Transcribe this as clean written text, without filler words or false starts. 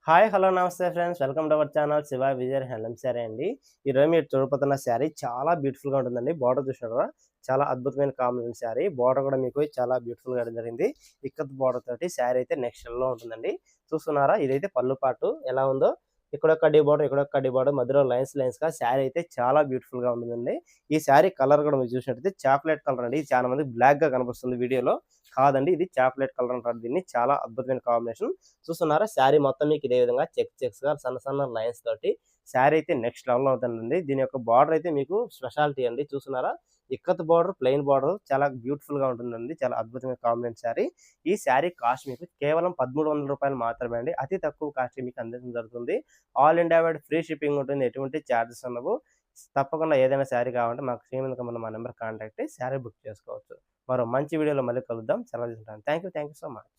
Hi! Hello! నమస్తే friends. Welcome to our channel Shiva Vijay handloom sari అండి. ఈరోజు మీరు చూడబోతున్న శారీ చాలా బ్యూటిఫుల్‌గా ఉంటుందండి. బోర్డర్ చూసినారు కదా! చాలా అద్భుతమైన కాంబినేషన్ శారీ. బోర్డర్ కూడా మీకు చాలా బ్యూటిఫుల్‌గా ఇవ్వడం జరిగింది. ఇక్కత్ బోర్డర్ తోటి శారీ అయితే నెక్స్ట్ లెవెల్‌లో ఉంటుందండి. చూస్తున్నారా? ఇదైతే పళ్ళు పార్ట్ ఎలా ఉందో ఇక్కడొక కడ్డీ బోర్డర్, ఇక్కడొక కడ్డీ బోర్డర్ మధ్యలో లైన్స్‌గా శారీ అయితే చాలా బ్యూటిఫుల్‌గా ఉంటుందండి. ఈ శారీ కలర్ కూడా మీరు చూసినట్టయితే చాక్లేట్ కలర్ అండి. ఇది చాలా మందికి బ్లాక్‌గా కనిపిస్తుంది వీడియోలో. కాదండి, ఇది చాక్లేట్ కలర్ అంటారు దీన్ని. చాలా అద్భుతమైన కాంబినేషన్. చూస్తున్నారా? శారీ మొత్తం మీకు ఇదే విధంగా చెక్స్‌గా సన్న సన్న లైన్స్ తోటి శారీ అయితే నెక్స్ట్ లెవెల్‌లో ఉంటుందండి. దీని యొక్క బార్డర్ అయితే మీకు స్పెషాలిటీ అండి. చూస్తున్నారా? ఇక్కత్ బార్డర్, ప్లెయిన్ బార్డర్ చాలా బ్యూటిఫుల్‌గా ఉంటుందండి. చాలా అద్భుతమైన కాంబినేషన్ శారీ. ఈ శారీ కాస్ట్ మీకు కేవలం రూ. 1300 మాత్రమే అండి. అతి తక్కువ కాస్ట్‌కి మీకు అందించడం జరుగుతుంది. All India wide free shipping ఉంటుంది. ఎటువంటి చార్జెస్ ఉండవు. తప్పకుండా ఏదైనా శారీ కావాలంటే మాకు స్క్రీన్ మీద ఉన్న మా నంబర్ కాంటాక్ట్ అయ్యి శారీ బుక్ చేసుకోవచ్చు. మరో మంచి వీడియోలో మళ్ళీ కలుద్దాం. సెలవు తీసుకుంటాను. Thank you so much.